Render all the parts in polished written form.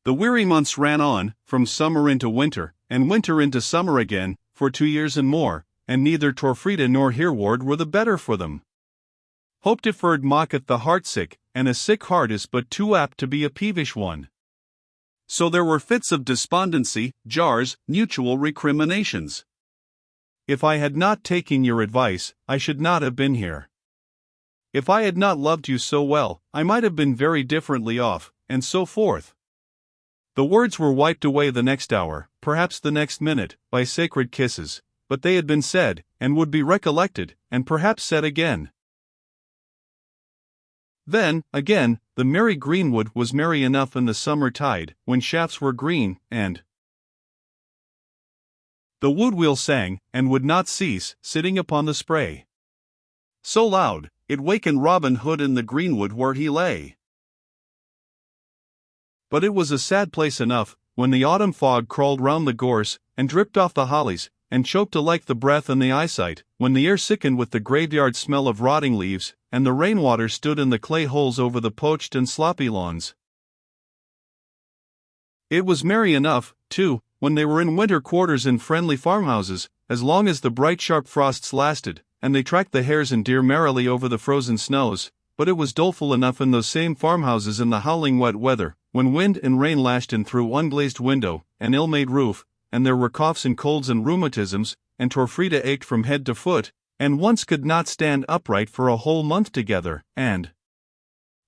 The weary months ran on, from summer into winter, and winter into summer again, for 2 years and more, and neither Torfrida nor Hereward were the better for them. Hope deferred mocketh the heartsick, and a sick heart is but too apt to be a peevish one. So there were fits of despondency, jars, mutual recriminations. If I had not taken your advice, I should not have been here. If I had not loved you so well, I might have been very differently off, and so forth. The words were wiped away the next hour, perhaps the next minute, by sacred kisses, but they had been said, and would be recollected, and perhaps said again. Then, again, the merry greenwood was merry enough in the summer tide, when shafts were green, and the woodwheel sang, and would not cease, sitting upon the spray. So loud, it wakened Robin Hood in the greenwood where he lay. But it was a sad place enough, when the autumn fog crawled round the gorse, and dripped off the hollies, and choked alike the breath and the eyesight, when the air sickened with the graveyard smell of rotting leaves, and the rainwater stood in the clay holes over the poached and sloppy lawns. It was merry enough, too, when they were in winter quarters in friendly farmhouses, as long as the bright sharp frosts lasted, and they tracked the hares and deer merrily over the frozen snows, but it was doleful enough in those same farmhouses in the howling wet weather, when wind and rain lashed in through unglazed window, and ill-made roof, and there were coughs and colds and rheumatisms, and Torfrida ached from head to foot, and once could not stand upright for a whole month together, and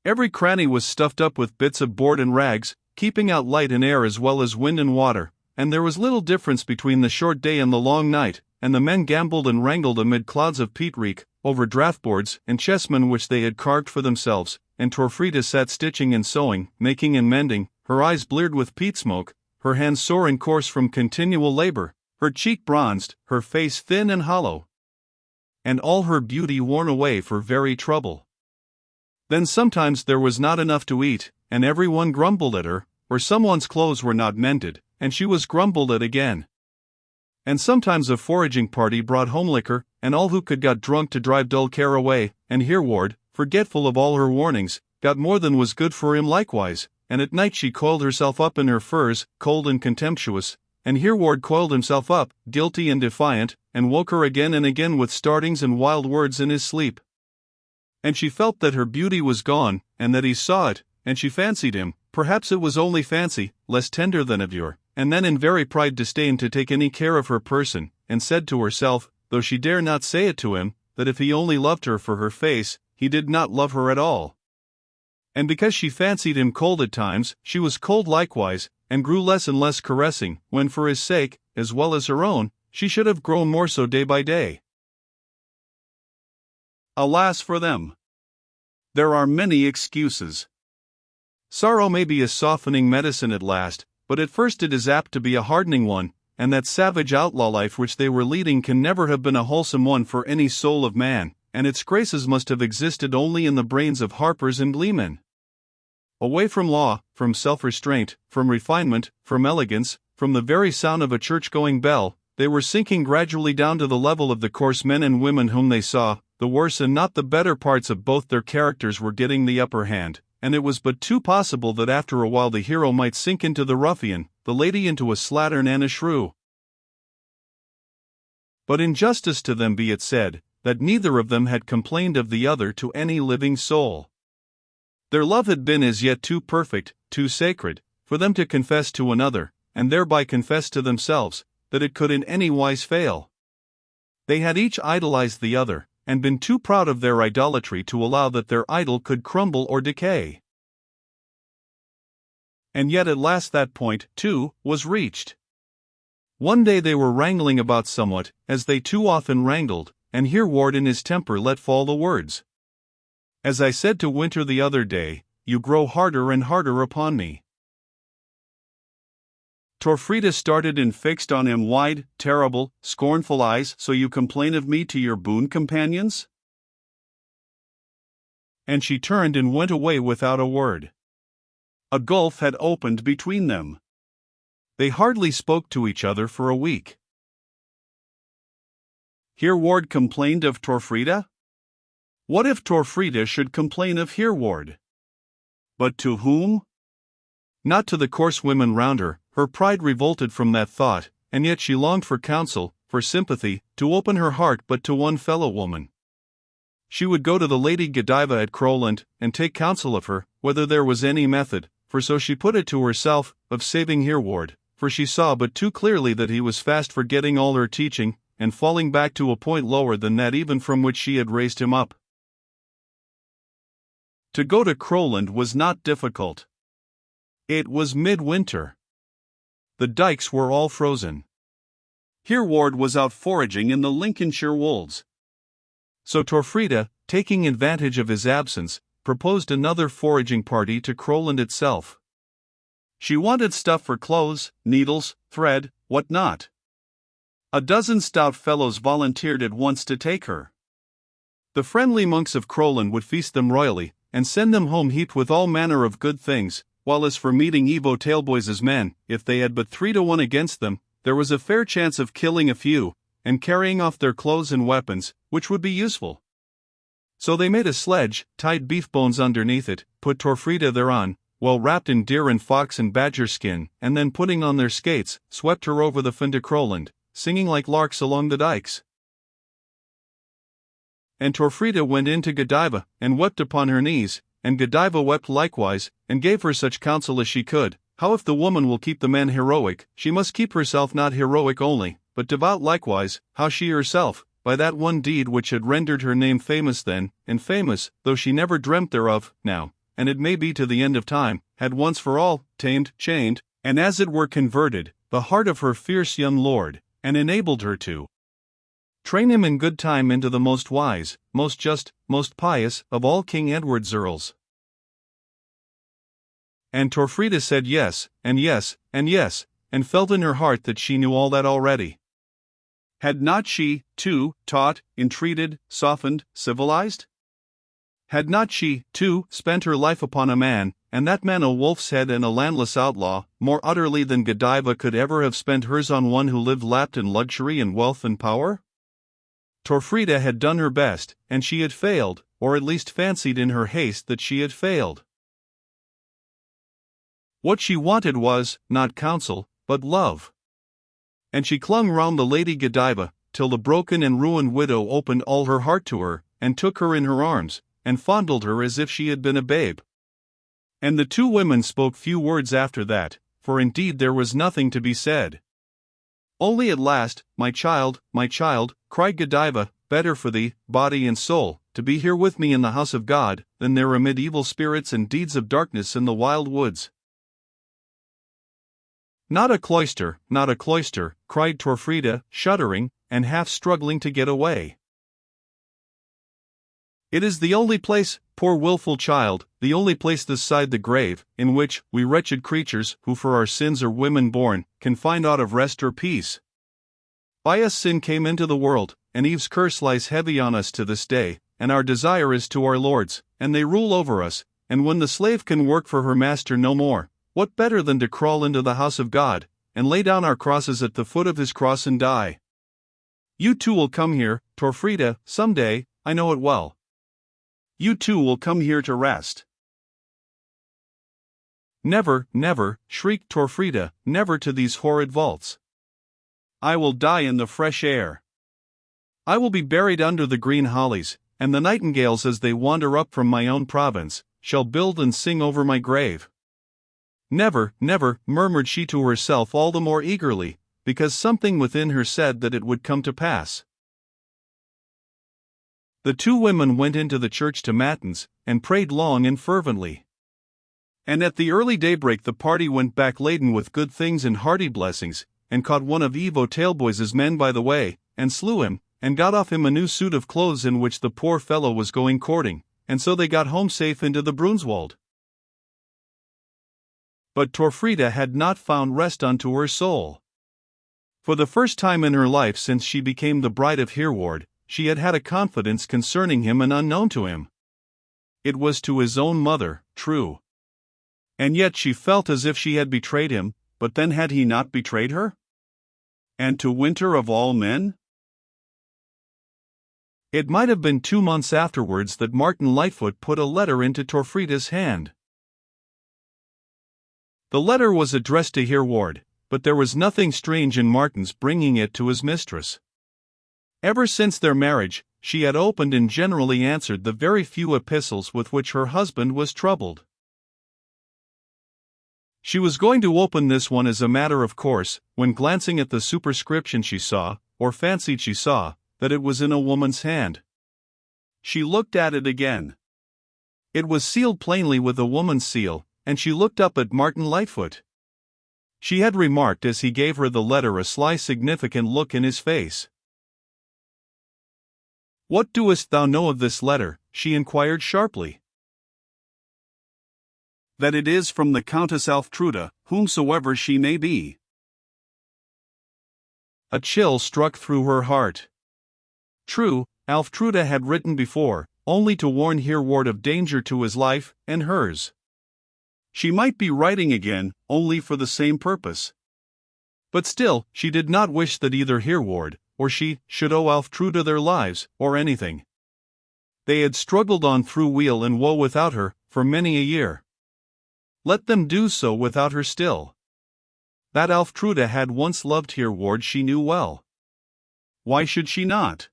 every cranny was stuffed up with bits of board and rags, keeping out light and air as well as wind and water, and there was little difference between the short day and the long night, and the men gambled and wrangled amid clouds of peat reek, over draught-boards and chessmen which they had carved for themselves, and Torfrida sat stitching and sewing, making and mending, her eyes bleared with peat smoke, her hands sore and coarse from continual labor, her cheek bronzed, her face thin and hollow, and all her beauty worn away for very trouble. Then sometimes there was not enough to eat, and every one grumbled at her, or someone's clothes were not mended, and she was grumbled at again. And sometimes a foraging party brought home liquor, and all who could got drunk to drive dull care away, and Hereward, forgetful of all her warnings, got more than was good for him likewise, and at night she coiled herself up in her furs, cold and contemptuous, and Hereward coiled himself up, guilty and defiant, and woke her again and again with startings and wild words in his sleep. And she felt that her beauty was gone, and that he saw it, and she fancied him, perhaps it was only fancy, less tender than of yore, and then in very pride disdained to take any care of her person, and said to herself, though she dare not say it to him, that if he only loved her for her face, he did not love her at all. And because she fancied him cold at times, she was cold likewise, and grew less and less caressing, when for his sake, as well as her own, she should have grown more so day by day. Alas for them! There are many excuses. Sorrow may be a softening medicine at last, but at first it is apt to be a hardening one, and that savage outlaw life which they were leading can never have been a wholesome one for any soul of man, and its graces must have existed only in the brains of harpers and gleemen. Away from law, from self-restraint, from refinement, from elegance, from the very sound of a church-going bell, they were sinking gradually down to the level of the coarse men and women whom they saw. The worse and not the better parts of both their characters were getting the upper hand, and it was but too possible that after a while the hero might sink into the ruffian, the lady into a slattern and a shrew. But in justice to them be it said, that neither of them had complained of the other to any living soul. Their love had been as yet too perfect, too sacred, for them to confess to another, and thereby confess to themselves, that it could in any wise fail. They had each idolized the other, and been too proud of their idolatry to allow that their idol could crumble or decay. And yet at last that point, too, was reached. One day they were wrangling about somewhat, as they too often wrangled, and Hereward in his temper let fall the words. As I said to Winter the other day, you grow harder and harder upon me. Torfrida started and fixed on him wide, terrible, scornful eyes. So you complain of me to your boon companions? And she turned and went away without a word. A gulf had opened between them. They hardly spoke to each other for a week. Hereward complained of Torfrida? What if Torfrida should complain of Hereward? But to whom? Not to the coarse women round her. Her pride revolted from that thought, and yet she longed for counsel, for sympathy, to open her heart but to one fellow woman. She would go to the Lady Godiva at Crowland, and take counsel of her, whether there was any method, for so she put it to herself, of saving Hereward, for she saw but too clearly that he was fast forgetting all her teaching, and falling back to a point lower than that even from which she had raised him up. To go to Crowland was not difficult. It was midwinter. The dikes were all frozen. Hereward was out foraging in the Lincolnshire wolds. So Torfrida, taking advantage of his absence, proposed another foraging party to Crowland itself. She wanted stuff for clothes, needles, thread, what not. A dozen stout fellows volunteered at once to take her. The friendly monks of Crowland would feast them royally, and send them home heaped with all manner of good things, while as for meeting Evo Talboys' men, if they had but 3 to 1 against them, there was a fair chance of killing a few, and carrying off their clothes and weapons, which would be useful. So they made a sledge, tied beef bones underneath it, put Torfrida thereon, well wrapped in deer and fox and badger skin, and then putting on their skates, swept her over the fen to Crowland, singing like larks along the dikes. And Torfrida went in to Godiva, and wept upon her knees, and Godiva wept likewise, and gave her such counsel as she could, how if the woman will keep the man heroic, she must keep herself not heroic only, but devout likewise, how she herself, by that one deed which had rendered her name famous then, and famous, though she never dreamt thereof, now, and it may be to the end of time, had once for all, tamed, chained, and as it were converted, the heart of her fierce young lord, and enabled her to train him in good time into the most wise, most just, most pious, of all King Edward's earls. And Torfrida said yes, and yes, and yes, and felt in her heart that she knew all that already. Had not she, too, taught, entreated, softened, civilized? Had not she, too, spent her life upon a man, and that man a wolf's head and a landless outlaw, more utterly than Godiva could ever have spent hers on one who lived lapped in luxury and wealth and power? Torfrida had done her best, and she had failed, or at least fancied in her haste that she had failed. What she wanted was, not counsel, but love. And she clung round the Lady Godiva, till the broken and ruined widow opened all her heart to her, and took her in her arms, and fondled her as if she had been a babe. And the 2 women spoke few words after that, for indeed there was nothing to be said. Only at last, my child, cried Godiva, better for thee, body and soul, to be here with me in the house of God, than there amid evil spirits and deeds of darkness in the wild woods. Not a cloister, cried Torfrida, shuddering, and half struggling to get away. It is the only place, poor wilful child, the only place this side the grave, in which, we wretched creatures, who for our sins are women born, can find aught of rest or peace. By us sin came into the world, and Eve's curse lies heavy on us to this day, and our desire is to our lords, and they rule over us, and when the slave can work for her master no more, what better than to crawl into the house of God, and lay down our crosses at the foot of his cross and die? You too will come here, Torfrida, some day, I know it well. You too will come here to rest. Never, never, shrieked Torfrida, never to these horrid vaults. I will die in the fresh air. I will be buried under the green hollies, and the nightingales as they wander up from my own province, shall build and sing over my grave. Never, never, murmured she to herself all the more eagerly, because something within her said that it would come to pass. The 2 women went into the church to matins, and prayed long and fervently. And at the early daybreak the party went back laden with good things and hearty blessings, and caught one of Evo Talboys' men by the way, and slew him, and got off him a new suit of clothes in which the poor fellow was going courting, and so they got home safe into the Brunswald. But Torfrida had not found rest unto her soul. For the first time in her life since she became the bride of Hereward, she had had a confidence concerning him and unknown to him. It was to his own mother, true. And yet she felt as if she had betrayed him, but then had he not betrayed her? And to Winter of all men? It might have been 2 months afterwards that Martin Lightfoot put a letter into Torfrida's hand. The letter was addressed to Hereward, but there was nothing strange in Martin's bringing it to his mistress. Ever since their marriage, she had opened and generally answered the very few epistles with which her husband was troubled. She was going to open this one as a matter of course, when glancing at the superscription she saw, or fancied she saw, that it was in a woman's hand. She looked at it again. It was sealed plainly with a woman's seal, and she looked up at Martin Lightfoot. She had remarked as he gave her the letter a sly significant look in his face. "What doest thou know of this letter?" she inquired sharply. "That it is from the Countess Alftruda, whomsoever she may be." A chill struck through her heart. True, Alftruda had written before, only to warn Hereward of danger to his life and hers. She might be writing again, only for the same purpose. But still, she did not wish that either Hereward or she should owe Alftruda their lives, or anything. They had struggled on through weal and woe without her, for many a year. Let them do so without her still. That Alftruda had once loved Hereward she knew well. Why should she not?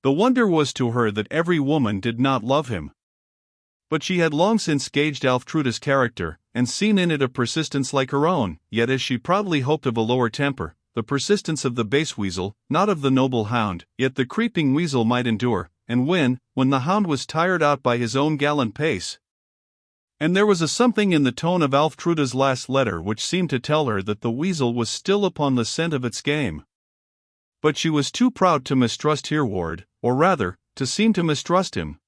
The wonder was to her that every woman did not love him. But she had long since gauged Alftruda's character, and seen in it a persistence like her own, yet as she proudly hoped of a lower temper, the persistence of the base weasel, not of the noble hound, yet the creeping weasel might endure, and win, when the hound was tired out by his own gallant pace. And there was a something in the tone of Alftruda's last letter which seemed to tell her that the weasel was still upon the scent of its game. But she was too proud to mistrust Hereward, or rather, to seem to mistrust him.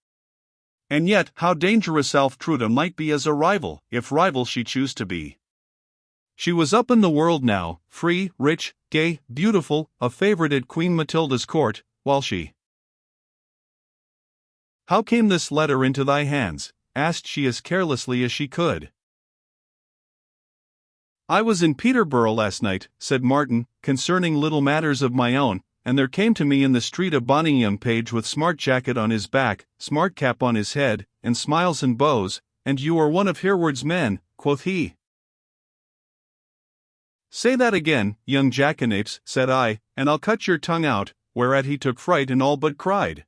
And yet, how dangerous Alftruda might be as a rival, if rival she chose to be. She was up in the world now, free, rich, gay, beautiful, a favorite at Queen Matilda's court, while she— "How came this letter into thy hands?" asked she as carelessly as she could. "I was in Peterborough last night," said Martin, "concerning little matters of my own, and there came to me in the street a bonny young page with smart jacket on his back, smart cap on his head, and smiles and bows, and you are one of Hereward's men," quoth he. "Say that again, young jackanapes," said I, "and I'll cut your tongue out," whereat he took fright and all but cried.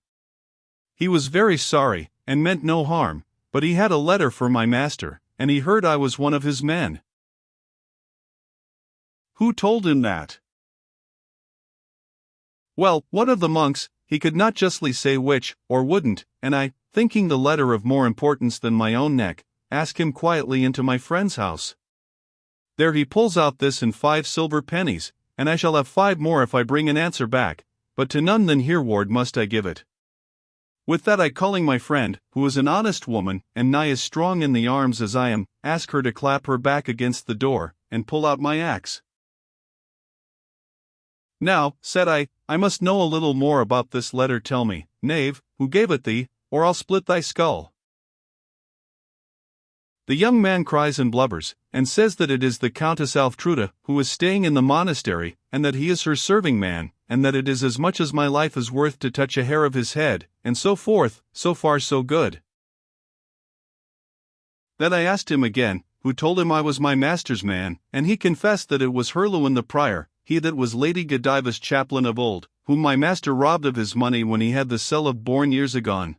He was very sorry, and meant no harm, but he had a letter for my master, and he heard I was one of his men. "Who told him that?" "Well, one of the monks, he could not justly say which, or wouldn't, and I, thinking the letter of more importance than my own neck, asked him quietly into my friend's house. There he pulls out this and 5 silver pennies, and I shall have 5 more if I bring an answer back, but to none than Hereward must I give it. With that I calling my friend, who is an honest woman, and nigh as strong in the arms as I am, ask her to clap her back against the door, and pull out my axe. Now, said I must know a little more about this letter. Tell me, knave, who gave it thee, or I'll split thy skull. The young man cries and blubbers, and says that it is the Countess Alftruda, who is staying in the monastery, and that he is her serving man, and that it is as much as my life is worth to touch a hair of his head, and so forth. So far so good. Then I asked him again, who told him I was my master's man, and he confessed that it was Hereward the prior, he that was Lady Godiva's chaplain of old, whom my master robbed of his money when he had the cell of Bourne years agone.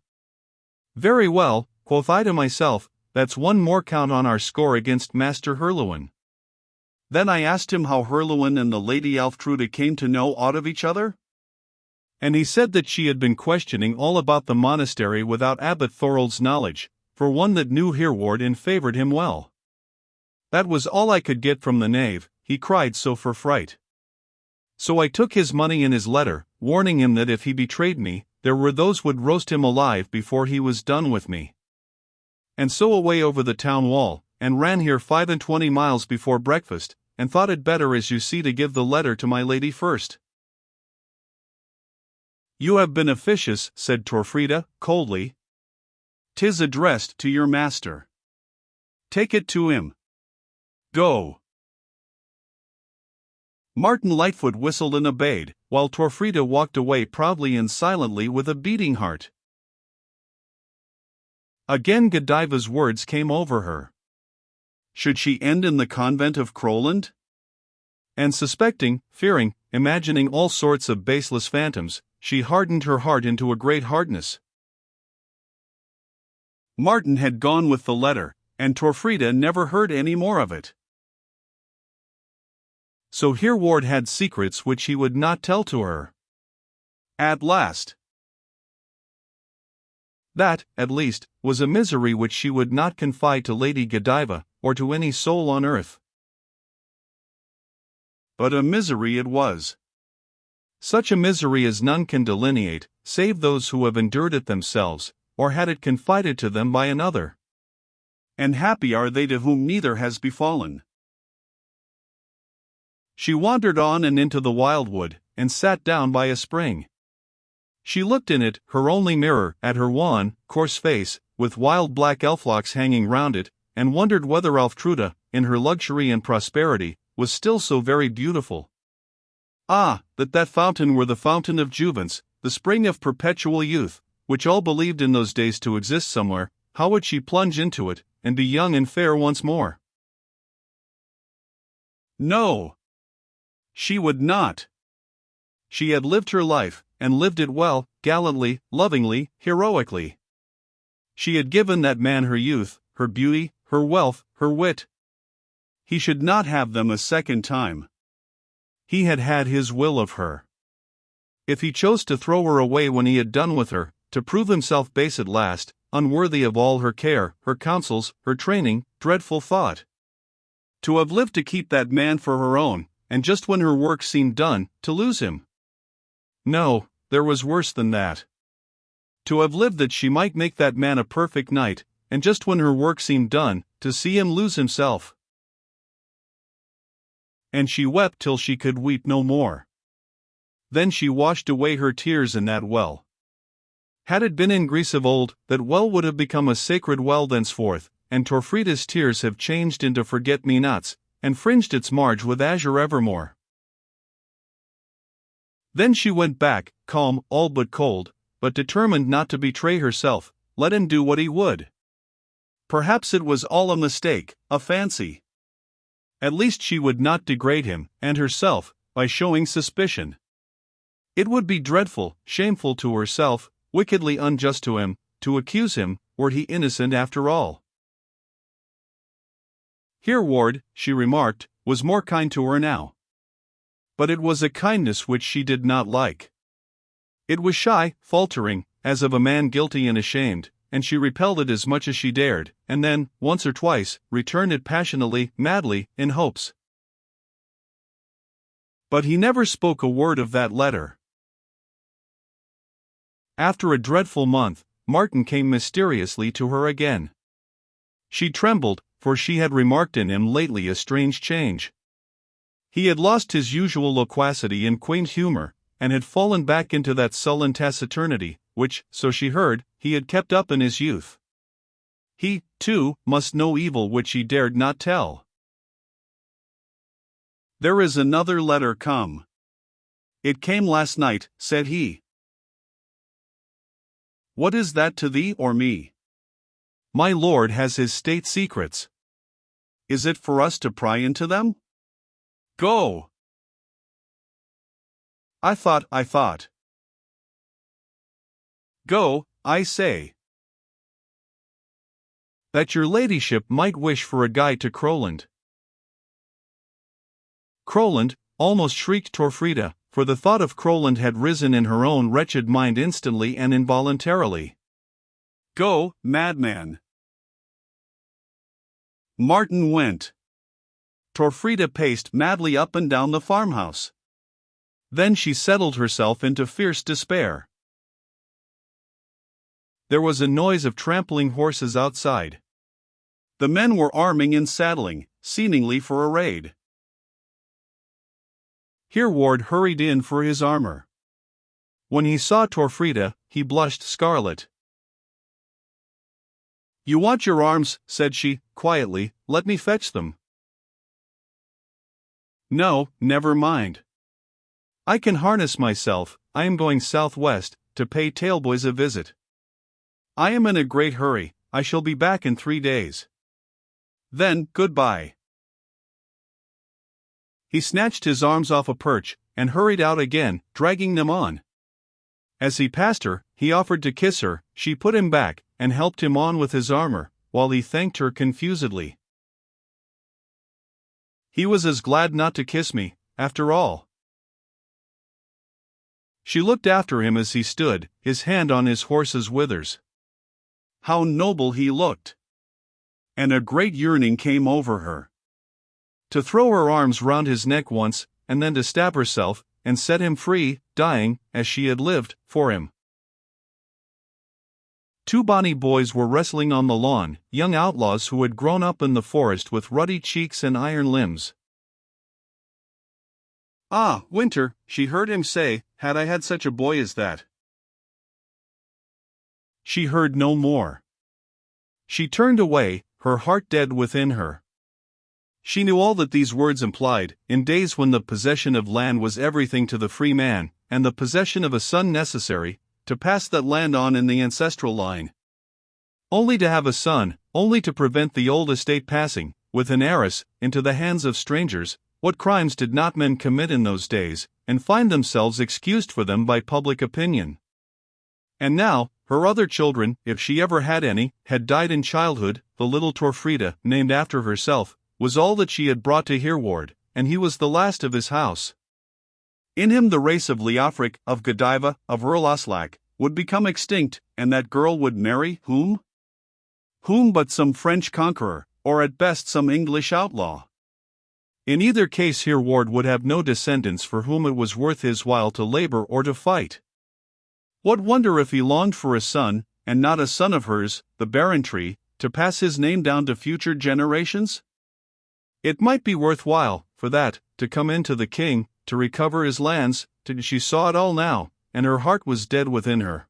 Very well, quoth I to myself, that's one more count on our score against Master Hereward. Then I asked him how Hereward and the Lady Alftruda came to know aught of each other? And he said that she had been questioning all about the monastery without Abbot Thorold's knowledge, for one that knew Hereward and favoured him well. That was all I could get from the knave, he cried so for fright. So I took his money and his letter, warning him that if he betrayed me, there were those would roast him alive before he was done with me. And so away over the town wall, and ran here 25 miles before breakfast, and thought it better as you see to give the letter to my lady first. You have been officious, said Torfrida, coldly. 'Tis addressed to your master. Take it to him. Go. Martin Lightfoot whistled and obeyed, while Torfrida walked away proudly and silently with a beating heart. Again Godiva's words came over her. Should she end in the convent of Crowland? And suspecting, fearing, imagining all sorts of baseless phantoms, she hardened her heart into a great hardness. Martin had gone with the letter, and Torfrida never heard any more of it. So Hereward had secrets which he would not tell to her. At last. That, at least, was a misery which she would not confide to Lady Godiva, or to any soul on earth. But a misery it was. Such a misery as none can delineate, save those who have endured it themselves, or had it confided to them by another. And happy are they to whom neither has befallen. She wandered on and into the wildwood, and sat down by a spring. She looked in it, her only mirror, at her wan, coarse face, with wild black elflocks hanging round it, and wondered whether Alftruda, in her luxury and prosperity, was still so very beautiful. Ah, that fountain were the fountain of Juvence, the spring of perpetual youth, which all believed in those days to exist somewhere, how would she plunge into it, and be young and fair once more? No. She would not. She had lived her life, and lived it well, gallantly, lovingly, heroically. She had given that man her youth, her beauty, her wealth, her wit. He should not have them a second time. He had had his will of her. If he chose to throw her away when he had done with her, to prove himself base at last, unworthy of all her care, her counsels, her training, dreadful thought. To have lived to keep that man for her own, and just when her work seemed done, to lose him. No, there was worse than that. To have lived that she might make that man a perfect knight, and just when her work seemed done, to see him lose himself. And she wept till she could weep no more. Then she washed away her tears in that well. Had it been in Greece of old, that well would have become a sacred well thenceforth, and Torfrida's tears have changed into forget-me-nots, and fringed its marge with azure evermore. Then she went back, calm, all but cold, but determined not to betray herself, let him do what he would. Perhaps it was all a mistake, a fancy. At least she would not degrade him, and herself, by showing suspicion. It would be dreadful, shameful to herself, wickedly unjust to him, to accuse him, were he innocent after all. Hereward, she remarked, was more kind to her now. But it was a kindness which she did not like. It was shy, faltering, as of a man guilty and ashamed, and she repelled it as much as she dared, and then, once or twice, returned it passionately, madly, in hopes. But he never spoke a word of that letter. After a dreadful month, Martin came mysteriously to her again. She trembled, for she had remarked in him lately a strange change. He had lost his usual loquacity and quaint humor, and had fallen back into that sullen taciturnity, which, so she heard, he had kept up in his youth. He, too, must know evil which he dared not tell. "There is another letter come. It came last night," said he. "What is that to thee or me?" "My lord has his state secrets." "Is it for us to pry into them?" "Go!" I thought. "Go, I say." "That your ladyship might wish for a guide to Crowland." "Crowland," almost shrieked Torfrida, for the thought of Crowland had risen in her own wretched mind instantly and involuntarily. "Go, madman." Martin went. Torfrida paced madly up and down the farmhouse. Then she settled herself into fierce despair. There was a noise of trampling horses outside. The men were arming and saddling, seemingly for a raid. Hereward hurried in for his armor. When he saw Torfrida, he blushed scarlet. "You want your arms," said she, quietly, "let me fetch them." "No, never mind. I can harness myself, I am going southwest, to pay Taleboys a visit. I am in a great hurry, I shall be back in 3 days. Then, goodbye." He snatched his arms off a perch, and hurried out again, dragging them on. As he passed her, he offered to kiss her. She put him back, and helped him on with his armor, while he thanked her confusedly. He was as glad not to kiss me, after all. She looked after him as he stood, his hand on his horse's withers. How noble he looked! And a great yearning came over her. To throw her arms round his neck once, and then to stab herself, and set him free, dying, as she had lived, for him. Two bonny boys were wrestling on the lawn, young outlaws who had grown up in the forest with ruddy cheeks and iron limbs. "Ah, Winter," she heard him say, "had I had such a boy as that." She heard no more. She turned away, her heart dead within her. She knew all that these words implied, in days when the possession of land was everything to the free man, and the possession of a son necessary, to pass that land on in the ancestral line. Only to have a son, only to prevent the old estate passing, with an heiress, into the hands of strangers. What crimes did not men commit in those days, and find themselves excused for them by public opinion? And now, her other children, if she ever had any, had died in childhood. The little Torfrida, named after herself, was all that she had brought to Hereward, and he was the last of his house. In him the race of Leofric, of Godiva, of Earl Oslac, would become extinct, and that girl would marry whom? Whom but some French conqueror, or at best some English outlaw. In either case Hereward would have no descendants for whom it was worth his while to labor or to fight. What wonder if he longed for a son, and not a son of hers, the Barrentree, to pass his name down to future generations? It might be worthwhile, for that, to come in to the king, to recover his lands. She saw it all now, and her heart was dead within her.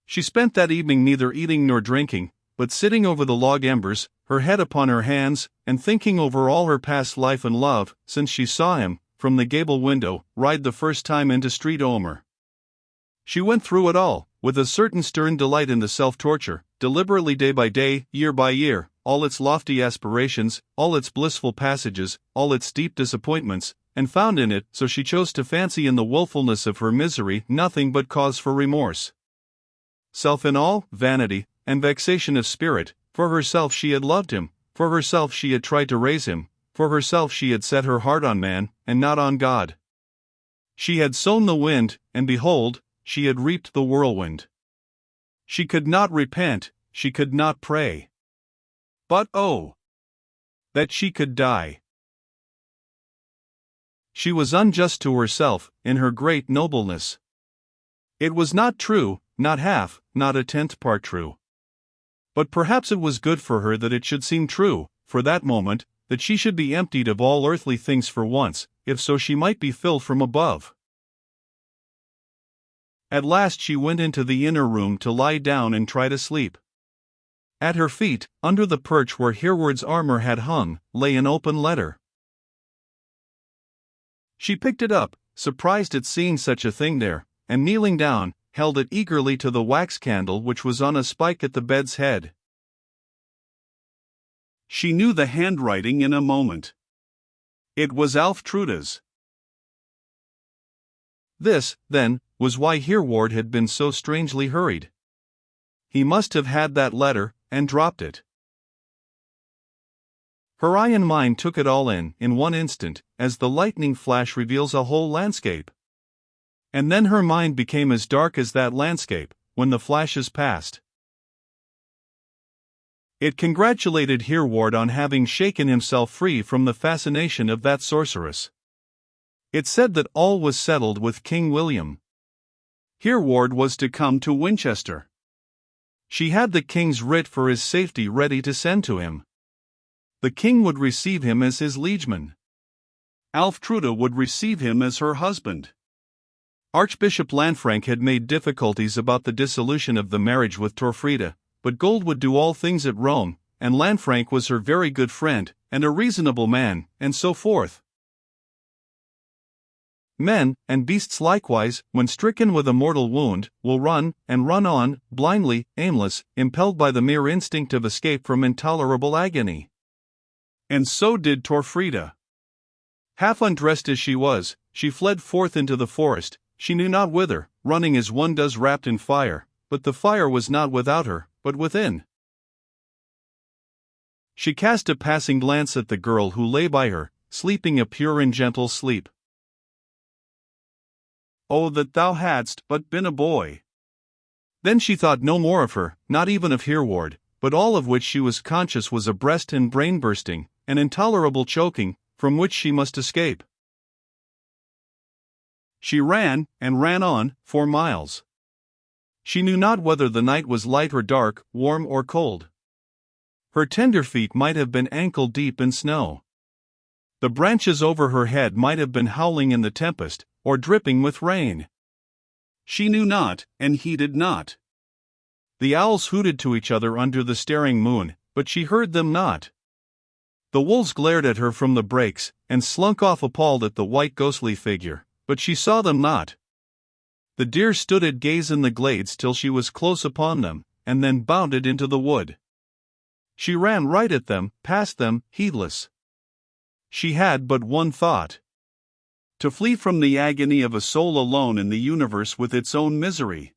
She spent that evening neither eating nor drinking, but sitting over the log embers, her head upon her hands, and thinking over all her past life and love, since she saw him, from the gable window, ride the first time into Street Omer. She went through it all, with a certain stern delight in the self-torture, deliberately day by day, year by year, all its lofty aspirations, all its blissful passages, all its deep disappointments, and found in it, so she chose to fancy in the woefulness of her misery, nothing but cause for remorse. Self in all, vanity, and vexation of spirit. For herself she had loved him, for herself she had tried to raise him, for herself she had set her heart on man, and not on God. She had sown the wind, and behold, she had reaped the whirlwind. She could not repent, she could not pray. But oh, that she could die! She was unjust to herself, in her great nobleness. It was not true, not half, not a tenth part true. But perhaps it was good for her that it should seem true, for that moment, that she should be emptied of all earthly things for once, if so she might be filled from above. At last she went into the inner room to lie down and try to sleep. At her feet, under the perch where Hereward's armor had hung, lay an open letter. She picked it up, surprised at seeing such a thing there, and kneeling down, held it eagerly to the wax candle which was on a spike at the bed's head. She knew the handwriting in a moment. It was Alftruda's. This, then, was why Hereward had been so strangely hurried. He must have had that letter, and dropped it. Her eye and mind took it all in one instant, as the lightning flash reveals a whole landscape. And then her mind became as dark as that landscape, when the flash is past. It congratulated Hereward on having shaken himself free from the fascination of that sorceress. It said that all was settled with King William. Hereward was to come to Winchester. She had the king's writ for his safety ready to send to him. The king would receive him as his liegeman. Alftruda would receive him as her husband. Archbishop Lanfranc had made difficulties about the dissolution of the marriage with Torfrida, but gold would do all things at Rome, and Lanfranc was her very good friend, and a reasonable man, and so forth. Men, and beasts likewise, when stricken with a mortal wound, will run, and run on, blindly, aimless, impelled by the mere instinct of escape from intolerable agony. And so did Torfrida. Half undressed as she was, she fled forth into the forest, she knew not whither, running as one does wrapped in fire, but the fire was not without her, but within. She cast a passing glance at the girl who lay by her, sleeping a pure and gentle sleep. Oh, that thou hadst but been a boy! Then she thought no more of her, not even of Hereward, but all of which she was conscious was a breast and brain bursting, an intolerable choking, from which she must escape. She ran, and ran on, for miles. She knew not whether the night was light or dark, warm or cold. Her tender feet might have been ankle deep in snow. The branches over her head might have been howling in the tempest, or dripping with rain. She knew not, and heeded not. The owls hooted to each other under the staring moon, but she heard them not. The wolves glared at her from the brakes, and slunk off appalled at the white ghostly figure, but she saw them not. The deer stood at gaze in the glades till she was close upon them, and then bounded into the wood. She ran right at them, past them, heedless. She had but one thought: to flee from the agony of a soul alone in the universe with its own misery.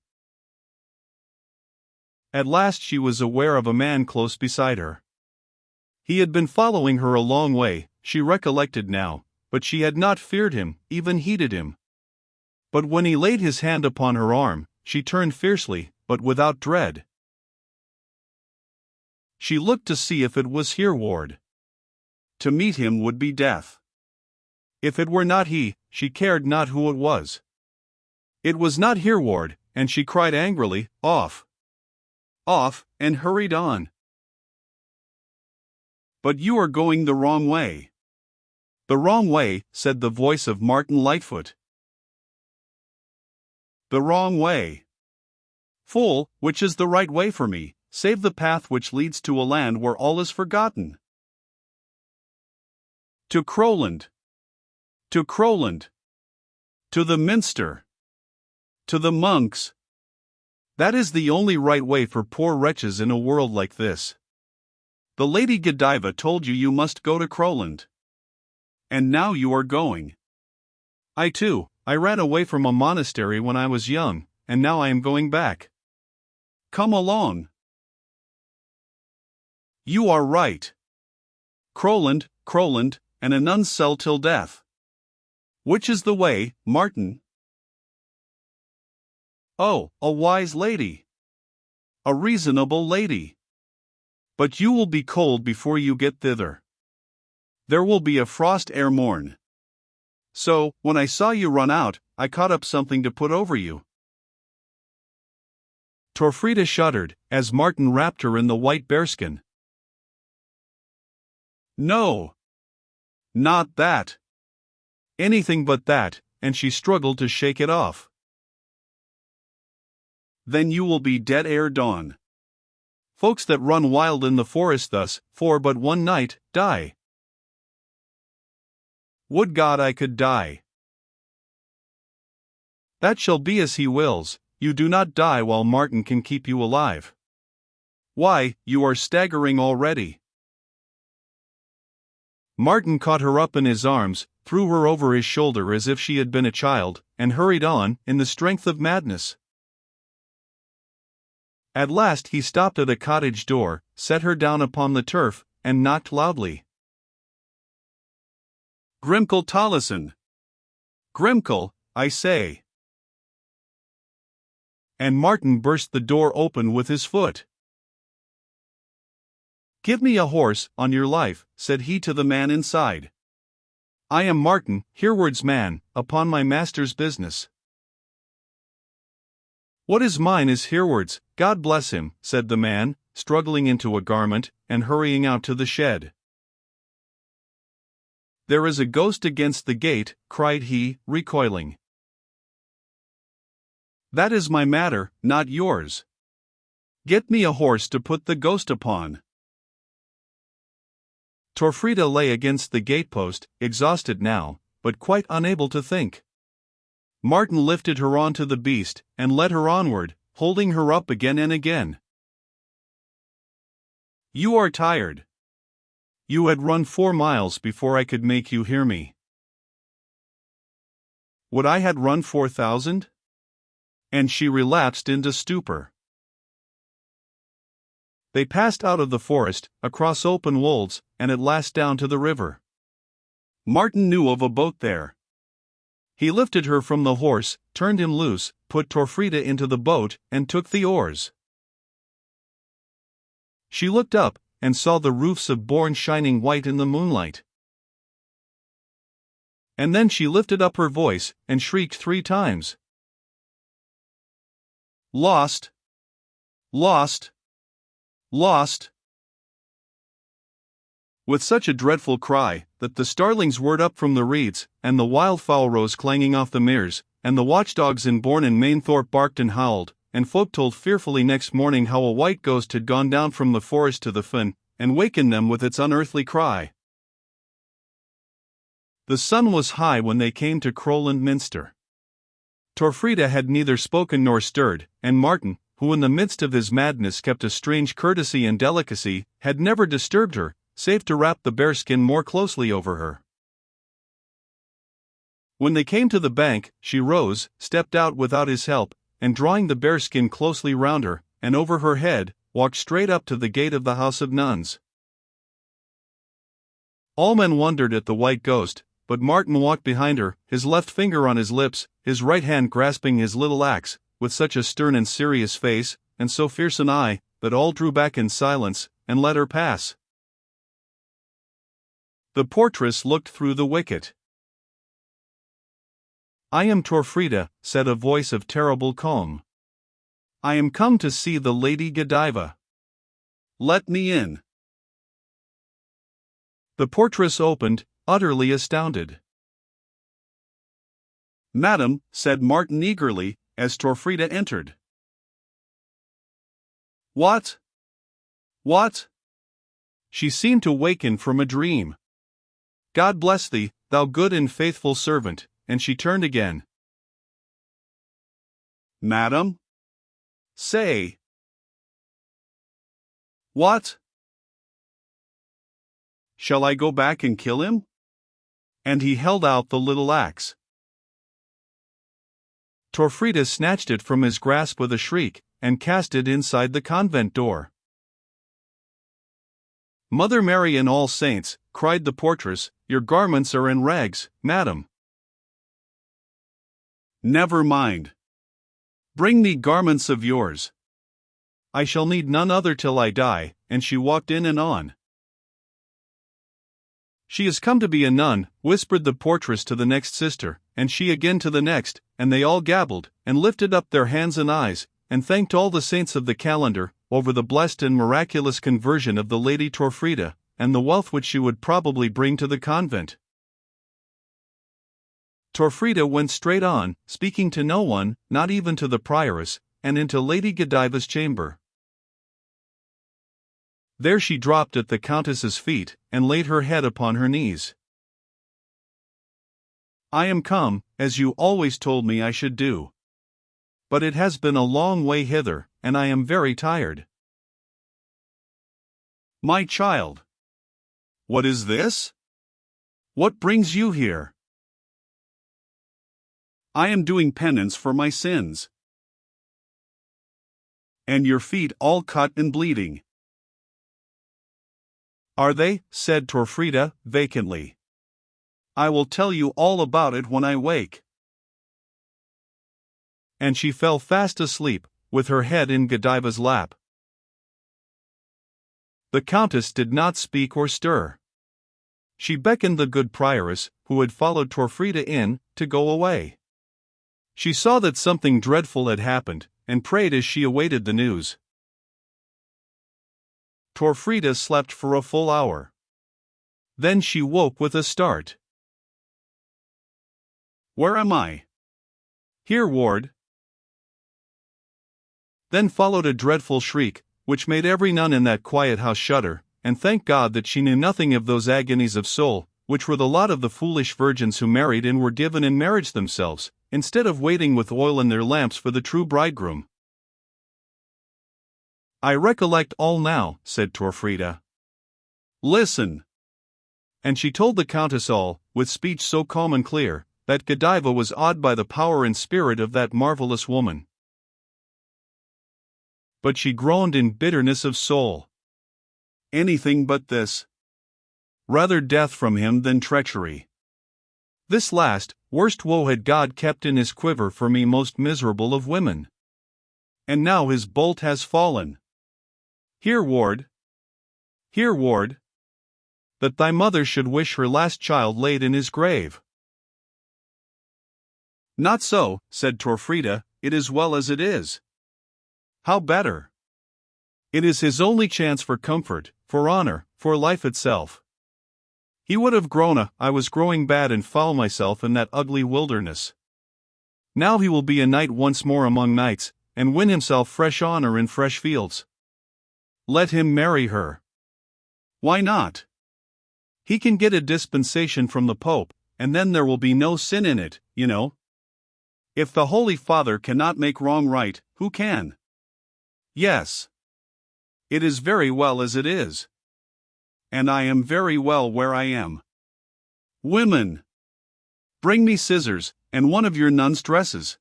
At last she was aware of a man close beside her. He had been following her a long way, she recollected now, but she had not feared him, even heeded him. But when he laid his hand upon her arm, she turned fiercely, but without dread. She looked to see if it was Hereward. To meet him would be death. If it were not he, she cared not who it was. It was not Hereward, and she cried angrily, "Off! Off!" and hurried on. "But you are going the wrong way." "The wrong way," said the voice of Martin Lightfoot. "The wrong way. Fool, which is the right way for me, save the path which leads to a land where all is forgotten?" "To Crowland. To Crowland. To the Minster. To the monks. That is the only right way for poor wretches in a world like this. The Lady Godiva told you must go to Crowland. And now you are going. I ran away from a monastery when I was young, and now I am going back. Come along." "You are right. Crowland, Crowland, and a nun's cell till death. Which is the way, Martin?" "Oh, a wise lady. A reasonable lady. But you will be cold before you get thither. There will be a frost ere morn. So, when I saw you run out, I caught up something to put over you." Torfrida shuddered, as Martin wrapped her in the white bearskin. "No. Not that. Anything but that," and she struggled to shake it off. "Then you will be dead ere dawn. Folks that run wild in the forest thus, for but one night, die. Would God I could die." "That shall be as he wills. You do not die while Martin can keep you alive. Why, you are staggering already." Martin caught her up in his arms, threw her over his shoulder as if she had been a child, and hurried on, in the strength of madness. At last he stopped at a cottage door, set her down upon the turf, and knocked loudly. "Grimkel Tollison! Grimkel, I say!" And Martin burst the door open with his foot. "Give me a horse, on your life," said he to the man inside. "I am Martin, Hereward's man, upon my master's business." "What is mine is Hereward's, God bless him," said the man, struggling into a garment, and hurrying out to the shed. "There is a ghost against the gate," cried he, recoiling. "That is my matter, not yours. Get me a horse to put the ghost upon." Torfrida lay against the gatepost, exhausted now, but quite unable to think. Martin lifted her onto the beast, and led her onward, holding her up again and again. "You are tired. You had run 4 miles before I could make you hear me." "Would I had run 4,000? And she relapsed into stupor. They passed out of the forest, across open wolds, and at last down to the river. Martin knew of a boat there. He lifted her from the horse, turned him loose, put Torfrida into the boat, and took the oars. She looked up, and saw the roofs of Bourne shining white in the moonlight. And then she lifted up her voice, and shrieked 3 times. "Lost! Lost! Lost!" With such a dreadful cry, that the starlings whirred up from the reeds, and the wildfowl rose clanging off the meres, and the watchdogs in Bourne and Mainthorpe barked and howled, and folk told fearfully next morning how a white ghost had gone down from the forest to the fen, and wakened them with its unearthly cry. The sun was high when they came to Crowland Minster. Torfrida had neither spoken nor stirred, and Martin, who in the midst of his madness kept a strange courtesy and delicacy, had never disturbed her, save to wrap the bearskin more closely over her. When they came to the bank, she rose, stepped out without his help, and drawing the bearskin closely round her, and over her head, walked straight up to the gate of the house of nuns. All men wondered at the white ghost, but Martin walked behind her, his left finger on his lips, his right hand grasping his little axe, with such a stern and serious face, and so fierce an eye, that all drew back in silence, and let her pass. The portress looked through the wicket. "I am Torfrida," said a voice of terrible calm. "I am come to see the Lady Godiva. Let me in." The portress opened, utterly astounded. "Madam," said Martin eagerly, as Torfrida entered. "What? What?" She seemed to waken from a dream. "God bless thee, thou good and faithful servant," and she turned again. "Madam? Say." "What? Shall I go back and kill him?" And he held out the little axe. Torfrida snatched it from his grasp with a shriek, and cast it inside the convent door. "Mother Mary and all saints," cried the portress, "your garments are in rags, madam." "Never mind. Bring me garments of yours. I shall need none other till I die," and she walked in and on. "She is come to be a nun," whispered the portress to the next sister, and she again to the next, and they all gabbled, and lifted up their hands and eyes, and thanked all the saints of the calendar, over the blessed and miraculous conversion of the Lady Torfrida, and the wealth which she would probably bring to the convent. Torfrida went straight on, speaking to no one, not even to the prioress, and into Lady Godiva's chamber. There she dropped at the countess's feet, and laid her head upon her knees. "I am come, as you always told me I should do. But it has been a long way hither, and I am very tired." "My child! What is this? What brings you here?" "I am doing penance for my sins." "And your feet all cut and bleeding." "Are they?" said Torfrida, vacantly. "I will tell you all about it when I wake." And she fell fast asleep, with her head in Godiva's lap. The countess did not speak or stir. She beckoned the good prioress, who had followed Torfrida in, to go away. She saw that something dreadful had happened, and prayed as she awaited the news. Torfrida slept for a full hour. Then she woke with a start. "Where am I?" "Hereward." Then followed a dreadful shriek, which made every nun in that quiet house shudder, and thank God that she knew nothing of those agonies of soul, which were the lot of the foolish virgins who married and were given in marriage themselves, instead of waiting with oil in their lamps for the true bridegroom. I recollect all now, said Torfrida. Listen. And she told the Countess all, with speech so calm and clear, that Godiva was awed by the power and spirit of that marvelous woman. But she groaned in bitterness of soul. Anything but this. Rather death from him than treachery. This last, worst woe had God kept in his quiver for me, most miserable of women. And now his bolt has fallen. Hereward, that thy mother should wish her last child laid in his grave. Not so, said Torfrida, it is well as it is. How better? It is his only chance for comfort, for honor, for life itself. He would have grown I was growing bad and foul myself in that ugly wilderness. Now he will be a knight once more among knights, and win himself fresh honor in fresh fields. Let him marry her. Why not? He can get a dispensation from the Pope, and then there will be no sin in it, you know. If the Holy Father cannot make wrong right, who can? Yes. It is very well as it is. And I am very well where I am. Women! Bring me scissors, and one of your nun's dresses.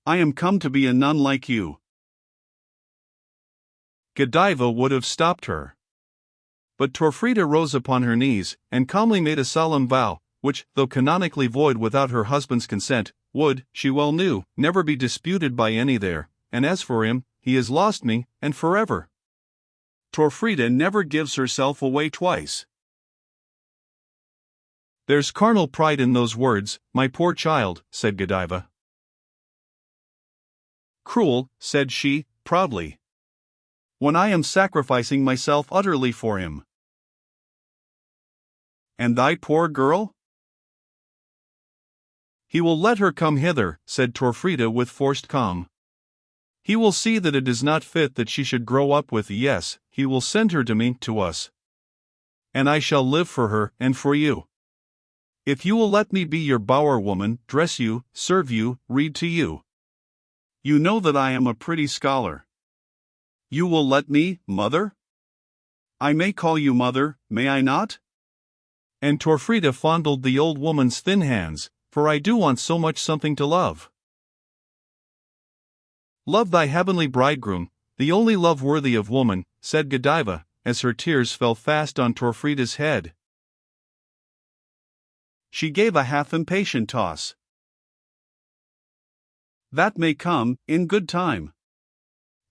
I am come to be a nun like you. Godiva would have stopped her. But Torfrida rose upon her knees, and calmly made a solemn vow, which, though canonically void without her husband's consent, would, she well knew, never be disputed by any there, and as for him, he has lost me, and forever. Torfrida never gives herself away twice. There's carnal pride in those words, my poor child, said Godiva. Cruel, said she, proudly. When I am sacrificing myself utterly for him. And thy poor girl? He will let her come hither, said Torfrida with forced calm. He will see that it is not fit that she should grow up with yes, he will send her to me, to us. And I shall live for her, and for you. If you will let me be your bower woman, dress you, serve you, read to you. You know that I am a pretty scholar. You will let me, mother? I may call you mother, may I not? And Torfrida fondled the old woman's thin hands, for I do want so much something to love. Love thy heavenly bridegroom, the only love worthy of woman, said Godiva, as her tears fell fast on Torfrida's head. She gave a half-impatient toss. That may come, in good time.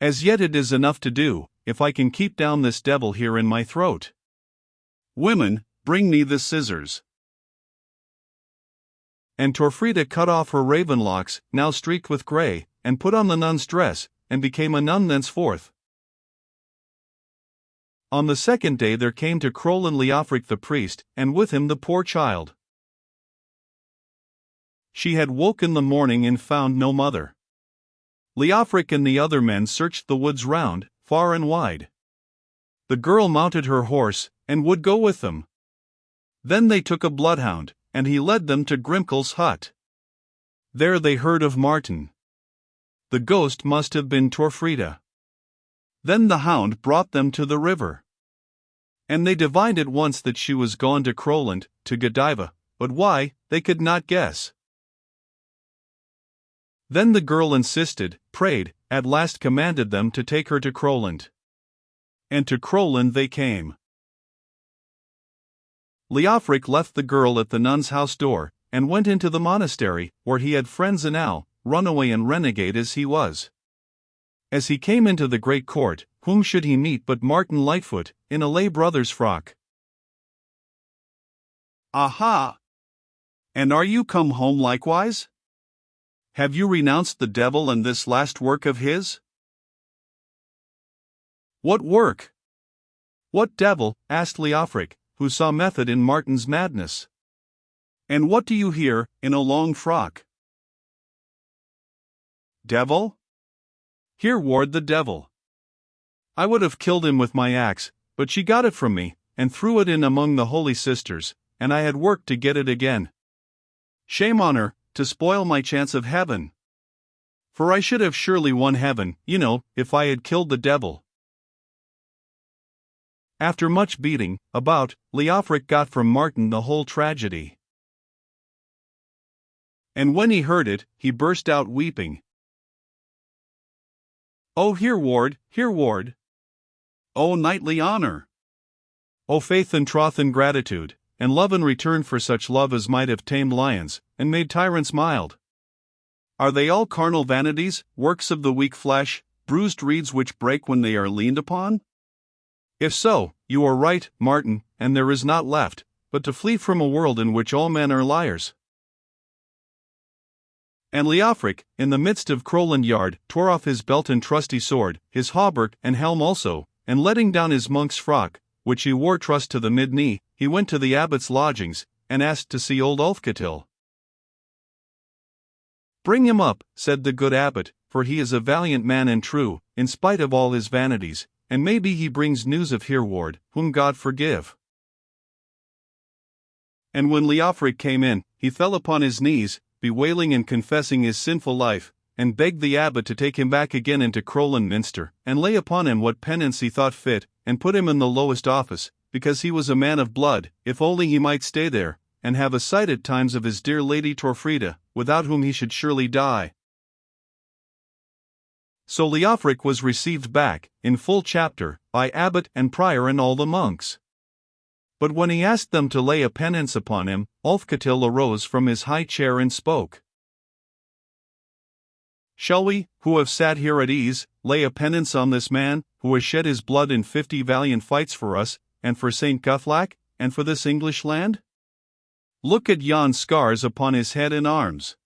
As yet it is enough to do, if I can keep down this devil here in my throat. Women, bring me the scissors. And Torfrida cut off her raven locks, now streaked with grey, and put on the nun's dress, and became a nun thenceforth. On the second day there came to Crowland Leofric the priest, and with him the poor child. She had woke in the morning and found no mother. Leofric and the other men searched the woods round, far and wide. The girl mounted her horse, and would go with them. Then they took a bloodhound, and he led them to Grimkel's hut. There they heard of Martin. The ghost must have been Torfrida. Then the hound brought them to the river. And they divined at once that she was gone to Crowland, to Godiva, but why, they could not guess. Then the girl insisted, prayed, at last commanded them to take her to Crowland. And to Crowland they came. Leofric left the girl at the nun's house door, and went into the monastery, where he had friends enow, runaway and renegade as he was. As he came into the great court, whom should he meet but Martin Lightfoot, in a lay brother's frock. Aha! And are you come home likewise? Have you renounced the devil and this last work of his? What work? What devil? Asked Leofric, who saw method in Martin's madness. And what do you here, in a long frock? Devil? Hereward the devil. I would have killed him with my axe, but she got it from me, and threw it in among the holy sisters, and I had work to get it again. Shame on her, to spoil my chance of heaven. For I should have surely won heaven, if I had killed the devil. After much beating about, Leofric got from Martin the whole tragedy. And when he heard it, he burst out weeping. "O Hereward, Hereward! O knightly honor! O faith and troth and gratitude, and love in return for such love as might have tamed lions, and made tyrants mild! Are they all carnal vanities, works of the weak flesh, bruised reeds which break when they are leaned upon? If so, you are right, Martin, and there is naught left, but to flee from a world in which all men are liars." And Leofric, in the midst of Crowland Yard, tore off his belt and trusty sword, his hauberk and helm also, and letting down his monk's frock, which he wore trussed to the mid-knee, he went to the abbot's lodgings, and asked to see old Ulfketil. "Bring him up," said the good abbot, "for he is a valiant man and true, in spite of all his vanities, and maybe he brings news of Hereward, whom God forgive." And when Leofric came in, he fell upon his knees, bewailing and confessing his sinful life, and begged the abbot to take him back again into Crowland Minster, and lay upon him what penance he thought fit, and put him in the lowest office, because he was a man of blood, if only he might stay there, and have a sight at times of his dear lady Torfrida, without whom he should surely die. So Leofric was received back, in full chapter, by abbot and prior and all the monks. But when he asked them to lay a penance upon him, Ulfketil arose from his high chair and spoke. "Shall we, who have sat here at ease, lay a penance on this man, who has shed his blood in 50 valiant fights for us, and for St. Guthlac, and for this English land? Look at yon scars upon his head and arms.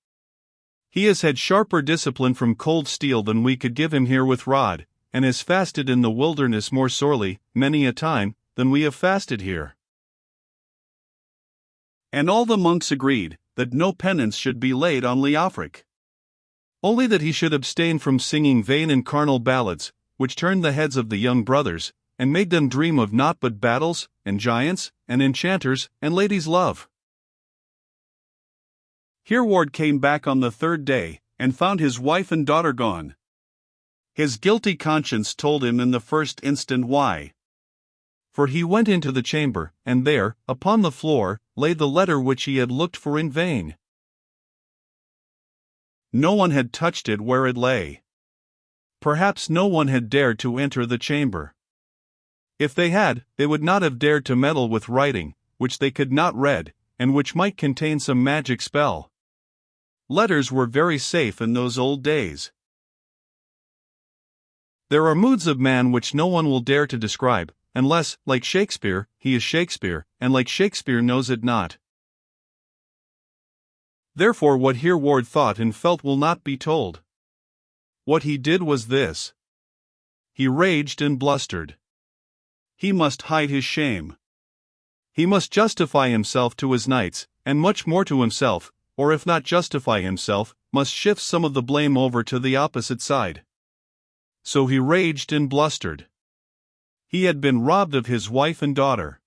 He has had sharper discipline from cold steel than we could give him here with rod, and has fasted in the wilderness more sorely, many a time, than we have fasted here." And all the monks agreed that no penance should be laid on Leofric, only that he should abstain from singing vain and carnal ballads, which turned the heads of the young brothers, and made them dream of naught but battles, and giants, and enchanters, and ladies' love. Hereward came back on the 3rd day, and found his wife and daughter gone. His guilty conscience told him in the first instant why. For he went into the chamber, and there, upon the floor, lay the letter which he had looked for in vain. No one had touched it where it lay. Perhaps no one had dared to enter the chamber. If they had, they would not have dared to meddle with writing, which they could not read, and which might contain some magic spell. Letters were very safe in those old days. There are moods of man which no one will dare to describe, unless, like Shakespeare, he is Shakespeare, and like Shakespeare knows it not. Therefore what Hereward thought and felt will not be told. What he did was this. He raged and blustered. He must hide his shame. He must justify himself to his knights, and much more to himself, or if not justify himself, must shift some of the blame over to the opposite side. So he raged and blustered. He had been robbed of his wife and daughter.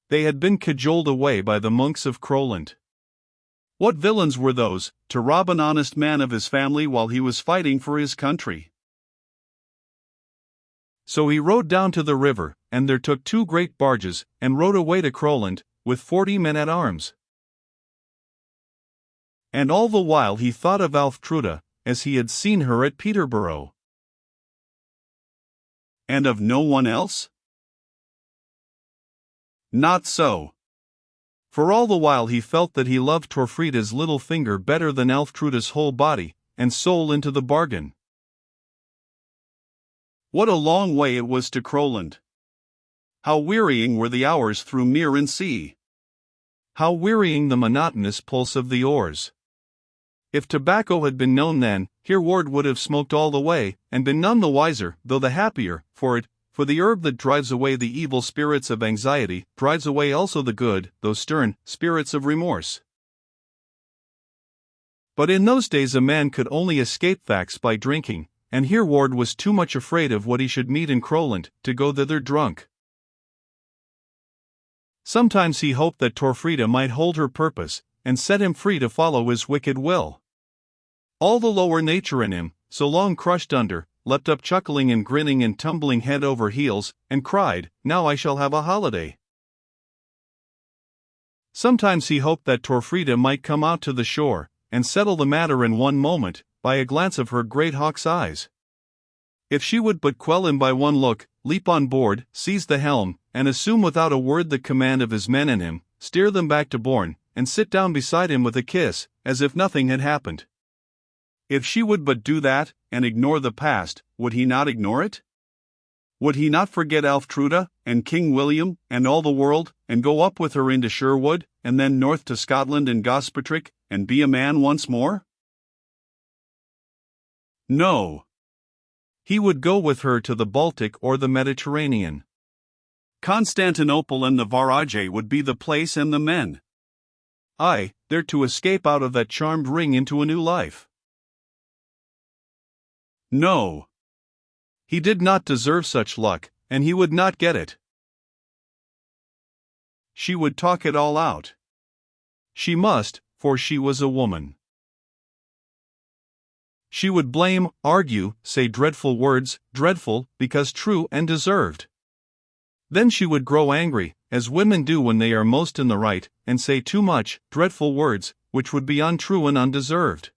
They had been cajoled away by the monks of Crowland. What villains were those, to rob an honest man of his family while he was fighting for his country? So he rode down to the river, and there took 2 great barges, and rode away to Crowland, with 40 men at arms. And all the while he thought of Alftruda, as he had seen her at Peterborough. And of no one else? Not so. For all the while he felt that he loved Torfrida's little finger better than Alftruda's whole body, and soul into the bargain. What a long way it was to Crowland! How wearying were the hours through mere and sea! How wearying the monotonous pulse of the oars! If tobacco had been known then, Hereward would have smoked all the way, and been none the wiser, though the happier, for it, for the herb that drives away the evil spirits of anxiety, drives away also the good, though stern, spirits of remorse. But in those days a man could only escape facts by drinking, and Hereward was too much afraid of what he should meet in Crowland, to go thither drunk. Sometimes he hoped that Torfrida might hold her purpose, and set him free to follow his wicked will. All the lower nature in him, so long crushed under, leapt up chuckling and grinning and tumbling head over heels, and cried, "Now I shall have a holiday." Sometimes he hoped that Torfrida might come out to the shore, and settle the matter in one moment, by a glance of her great hawk's eyes. If she would but quell him by one look, leap on board, seize the helm, and assume without a word the command of his men and him, steer them back to Bourne, and sit down beside him with a kiss, as if nothing had happened. If she would but do that, and ignore the past, would he not ignore it? Would he not forget Alftruda, and King William, and all the world, and go up with her into Sherwood, and then north to Scotland and Gospatrick, and be a man once more? No. He would go with her to the Baltic or the Mediterranean. Constantinople and the Varaj would be the place and the men. Aye, there to escape out of that charmed ring into a new life. No. He did not deserve such luck, and he would not get it. She would talk it all out. She must, for she was a woman. She would blame, argue, say dreadful words, dreadful, because true and deserved. Then she would grow angry, as women do when they are most in the right, and say too much, dreadful words, which would be untrue and undeserved.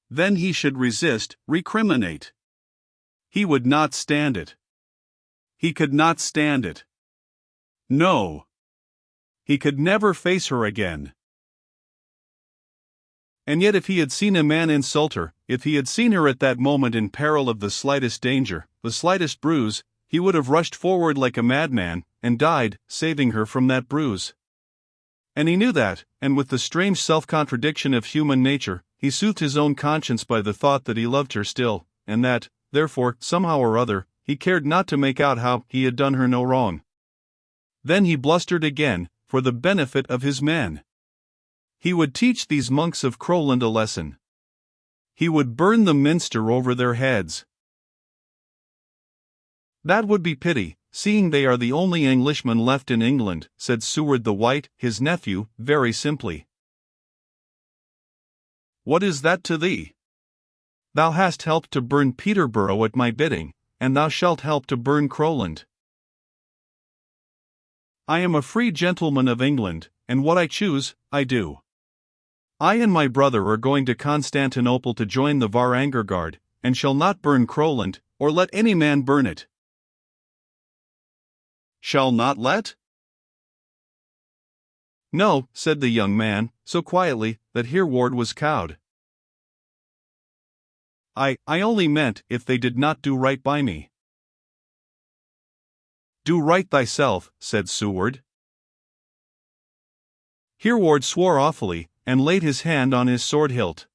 Then he should resist, recriminate. He would not stand it. He could not stand it. No. He could never face her again. And yet if he had seen a man insult her, if he had seen her at that moment in peril of the slightest danger, the slightest bruise, he would have rushed forward like a madman, and died, saving her from that bruise. And he knew that, and with the strange self-contradiction of human nature, he soothed his own conscience by the thought that he loved her still, and that, therefore, somehow or other, he cared not to make out how he had done her no wrong. Then he blustered again, for the benefit of his men. He would teach these monks of Crowland a lesson. He would burn the minster over their heads. That would be pity, seeing they are the only Englishmen left in England, said Seward the White, his nephew, very simply. What is that to thee? Thou hast helped to burn Peterborough at my bidding, and thou shalt help to burn Crowland. I am a free gentleman of England, and what I choose, I do. I and my brother are going to Constantinople to join the Varangur Guard, and shall not burn Crowland, or let any man burn it. Shall not let? No, said the young man, so quietly, that Hereward was cowed. I only meant if they did not do right by me. Do right thyself, said Seward. Hereward swore awfully, and laid his hand on his sword hilt.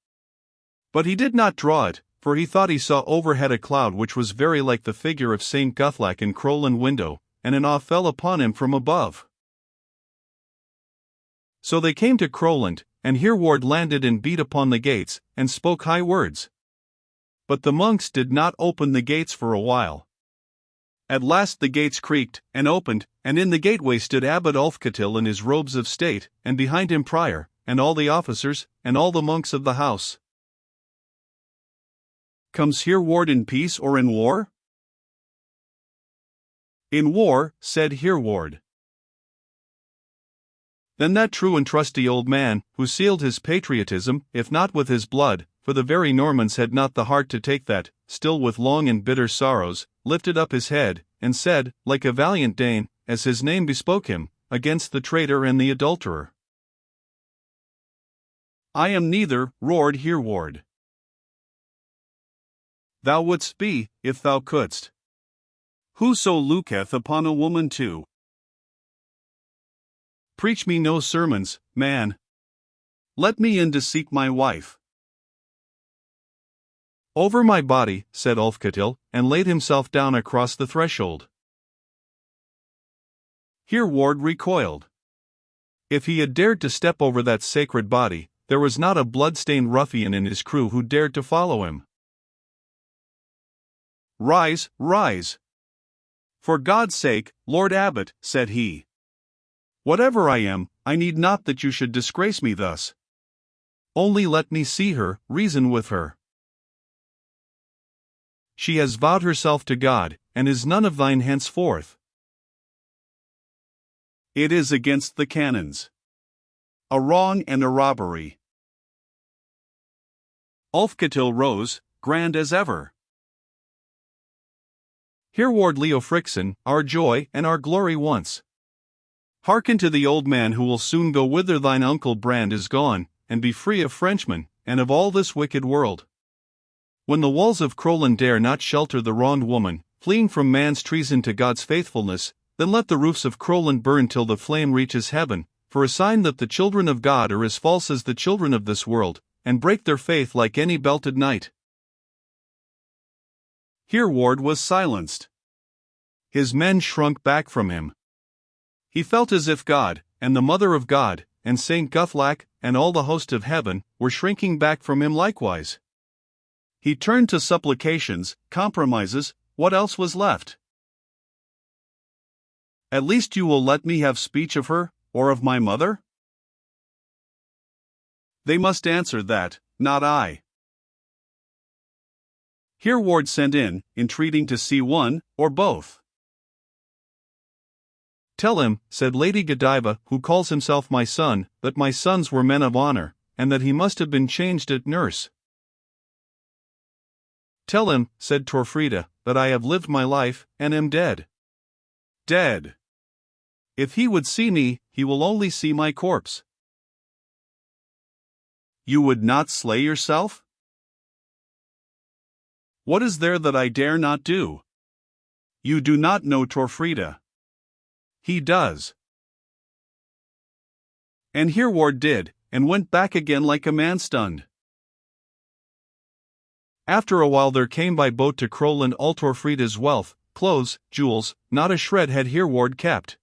But he did not draw it, for he thought he saw overhead a cloud which was very like the figure of St. Guthlac in Crowland window, and an awe fell upon him from above. So they came to Crowland, and Hereward landed and beat upon the gates, and spoke high words. But the monks did not open the gates for a while. At last the gates creaked, and opened, and in the gateway stood Abbot Ulfketil in his robes of state, and behind him Prior, and all the officers, and all the monks of the house. Comes Hereward in peace or in war? In war, said Hereward. Then that true and trusty old man, who sealed his patriotism, if not with his blood, for the very Normans had not the heart to take that, still with long and bitter sorrows, lifted up his head, and said, like a valiant Dane, as his name bespoke him, against the traitor and the adulterer. I am neither, roared Hereward. Thou wouldst be, if thou couldst. Whoso looketh upon a woman too. Preach me no sermons, man. Let me in to seek my wife. Over my body, said Ulfketil, and laid himself down across the threshold. Hereward recoiled. If he had dared to step over that sacred body, there was not a blood-stained ruffian in his crew who dared to follow him. Rise, rise. For God's sake, Lord Abbot, said he. Whatever I am, I need not that you should disgrace me thus. Only let me see her, reason with her. She has vowed herself to God, and is none of thine henceforth. It is against the canons. A wrong and a robbery. Ulfketil rose, grand as ever. Hereward Leofrixen, our joy and our glory once. Hearken to the old man who will soon go whither thine uncle Brand is gone, and be free of Frenchmen, and of all this wicked world. When the walls of Crowland dare not shelter the wronged woman, fleeing from man's treason to God's faithfulness, then let the roofs of Crowland burn till the flame reaches heaven, for a sign that the children of God are as false as the children of this world, and break their faith like any belted knight. Hereward was silenced. His men shrunk back from him. He felt as if God, and the Mother of God, and Saint Guthlac, and all the host of heaven, were shrinking back from him likewise. He turned to supplications, compromises. What else was left? At least you will let me have speech of her, or of my mother? They must answer that, not I. Hereward sent in, entreating to see one, or both. Tell him, said Lady Godiva, who calls himself my son, that my sons were men of honor, and that he must have been changed at nurse. Tell him, said Torfrida, that I have lived my life, and am dead. Dead. If he would see me, he will only see my corpse. You would not slay yourself? What is there that I dare not do? You do not know Torfrida. He does. And Hereward did, and went back again like a man stunned. After a while there came by boat to Crowland all Torfrida's wealth, clothes, jewels, not a shred had Hereward kept.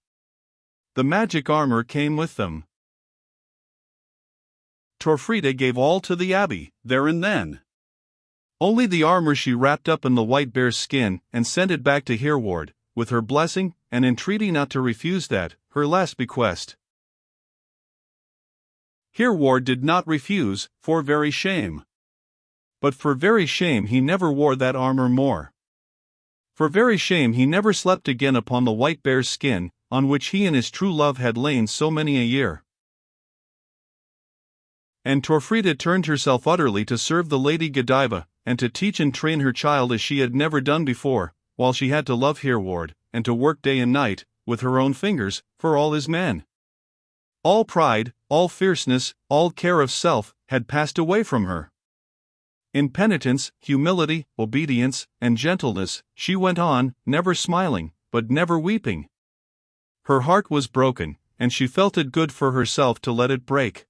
The magic armor came with them. Torfrida gave all to the abbey, there and then. Only the armor she wrapped up in the white bear's skin, and sent it back to Hereward, with her blessing, and entreaty not to refuse that, her last bequest. Hereward did not refuse, for very shame. But for very shame he never wore that armor more. For very shame he never slept again upon the white bear's skin, on which he and his true love had lain so many a year. And Torfrida turned herself utterly to serve the Lady Godiva, and to teach and train her child as she had never done before, while she had to love Hereward, and to work day and night, with her own fingers, for all his men. All pride, all fierceness, all care of self, had passed away from her. In penitence, humility, obedience, and gentleness, she went on, never smiling, but never weeping. Her heart was broken, and she felt it good for herself to let it break.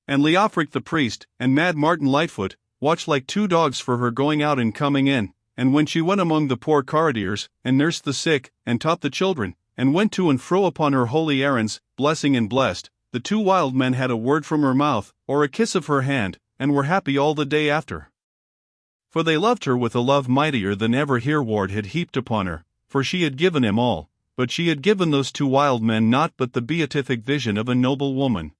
And Leofric the priest, and Mad Martin Lightfoot, watched like two dogs for her going out and coming in, and when she went among the poor corridors, and nursed the sick, and taught the children, and went to and fro upon her holy errands, blessing and blessed, the two wild men had a word from her mouth, or a kiss of her hand, and were happy all the day after. For they loved her with a love mightier than ever Hereward had heaped upon her, for she had given him all, but she had given those two wild men naught but the beatific vision of a noble woman.